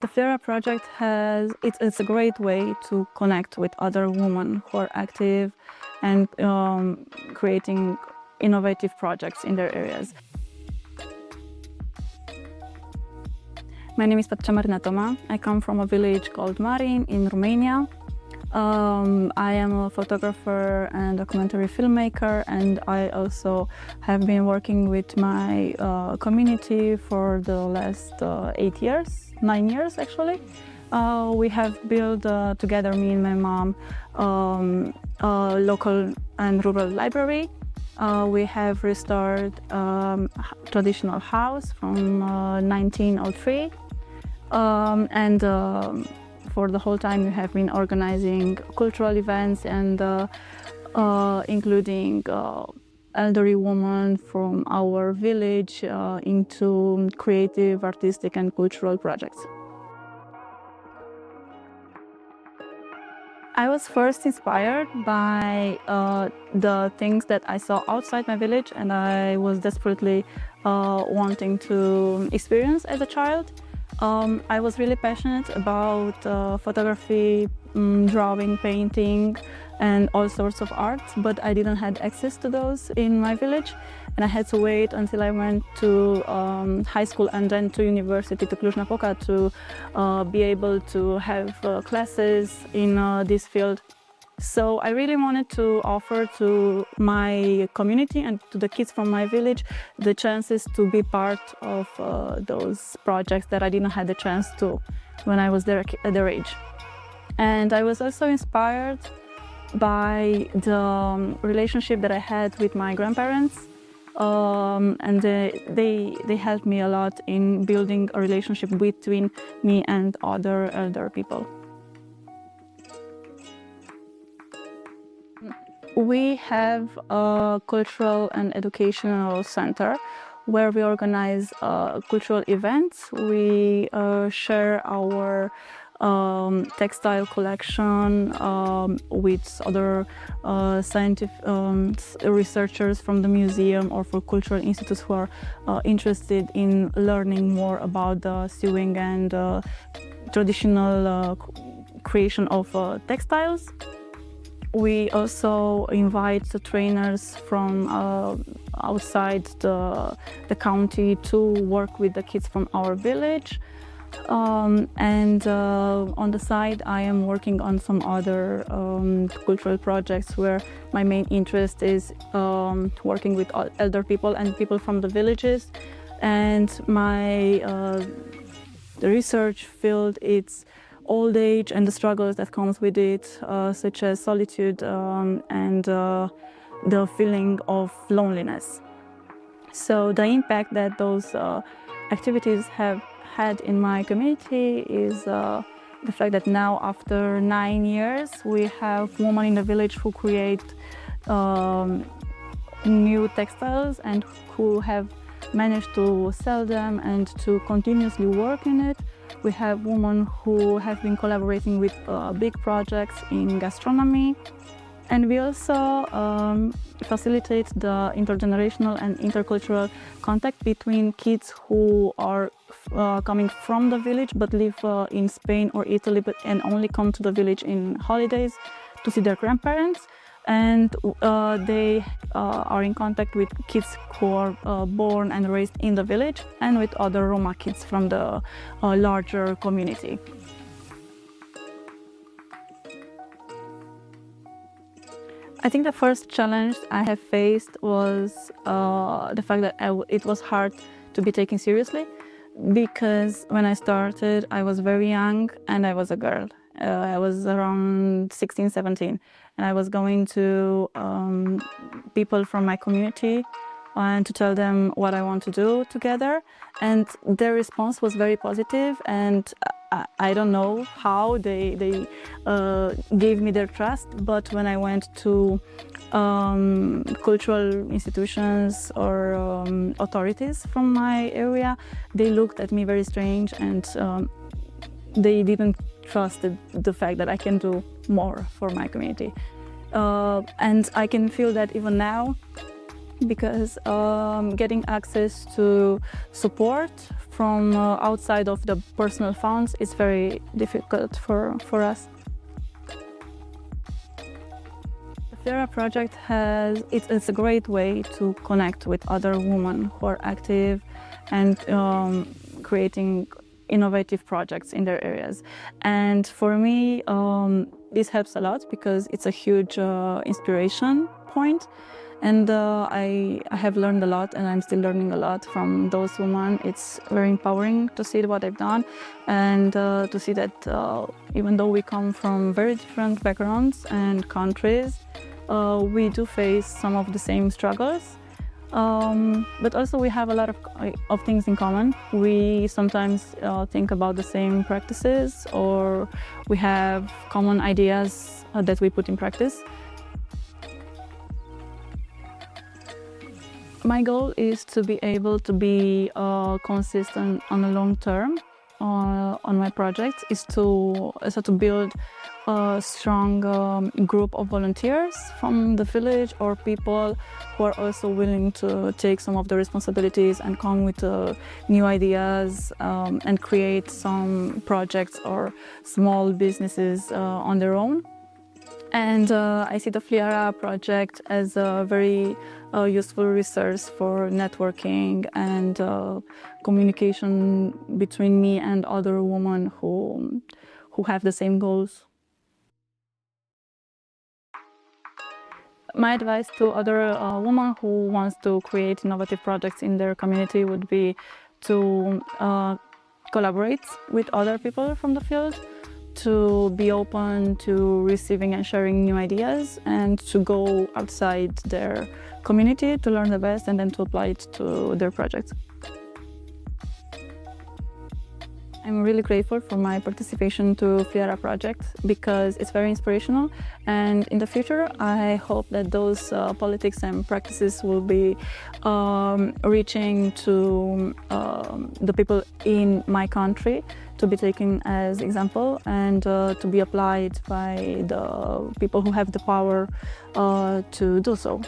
The FLIARA project it's a great way to connect with other women who are active and creating innovative projects in their areas. My name is Patricia Marina Toma. I come from a village called Marin in Romania. I am a photographer and documentary filmmaker, and I also have been working with my community for the last 9 years actually. We have built together, me and my mom, a local and rural library. We have restored traditional house from 1903, and for the whole time we have been organizing cultural events and including elderly women from our village into creative, artistic and cultural projects. I was first inspired by the things that I saw outside my village, and I was desperately wanting to experience as a child. I was really passionate about photography, drawing, painting and all sorts of art, but I didn't have access to those in my village, and I had to wait until I went to high school and then to university, to Cluj-Napoca, to be able to have classes in this field. So I really wanted to offer to my community and to the kids from my village the chances to be part of those projects that I didn't have the chance to when I was at their age. And I was also inspired by the relationship that I had with my grandparents, and they helped me a lot in building a relationship between me and other elder people. We have a cultural and educational center where we organize cultural events. We share our textile collection with other scientific researchers from the museum or for cultural institutes who are interested in learning more about the sewing and traditional creation of textiles. We also invite the trainers from outside the county to work with the kids from our village. And on the side, I am working on some other cultural projects where my main interest is working with elder people and people from the villages. And my the research field, it's old age and the struggles that comes with it, such as solitude and the feeling of loneliness. So the impact that those activities have had in my community is the fact that now, after 9 years, we have women in the village who create new textiles and who have managed to sell them and to continuously work in it. We have women who have been collaborating with big projects in gastronomy. And we also facilitate the intergenerational and intercultural contact between kids who are coming from the village but live in Spain or Italy and only come to the village in holidays to see their grandparents. And they are in contact with kids who are born and raised in the village and with other Roma kids from the larger community. I think the first challenge I have faced was the fact that it was hard to be taken seriously, because when I started I was very young and I was a girl. I was around 16, 17, and I was going to people from my community and to tell them what I want to do together, and their response was very positive, and I don't know how they gave me their trust, but when I went to cultural institutions or authorities from my area, they looked at me very strange, and they didn't trust the fact that I can do more for my community. And I can feel that even now, because getting access to support from outside of the personal funds is very difficult for us. The FLIARA project it's a great way to connect with other women who are active and creating innovative projects in their areas. And for me, this helps a lot because it's a huge inspiration point. And I have learned a lot, and I'm still learning a lot from those women. It's very empowering to see what they've done, and to see that even though we come from very different backgrounds and countries, we do face some of the same struggles. But also we have a lot of things in common. We sometimes think about the same practices, or we have common ideas that we put in practice. My goal is to be able to be consistent on the long term on my project, is to build a strong group of volunteers from the village, or people who are also willing to take some of the responsibilities and come with new ideas and create some projects or small businesses on their own. And I see the FLIARA project as a very useful resource for networking and communication between me and other women who have the same goals. My advice to other women who wants to create innovative projects in their community would be to collaborate with other people from the field, to be open to receiving and sharing new ideas, and to go outside their community to learn the best and then to apply it to their projects. I'm really grateful for my participation to FLIARA project because it's very inspirational, and in the future I hope that those politics and practices will be reaching to the people in my country, to be taken as example, and to be applied by the people who have the power to do so.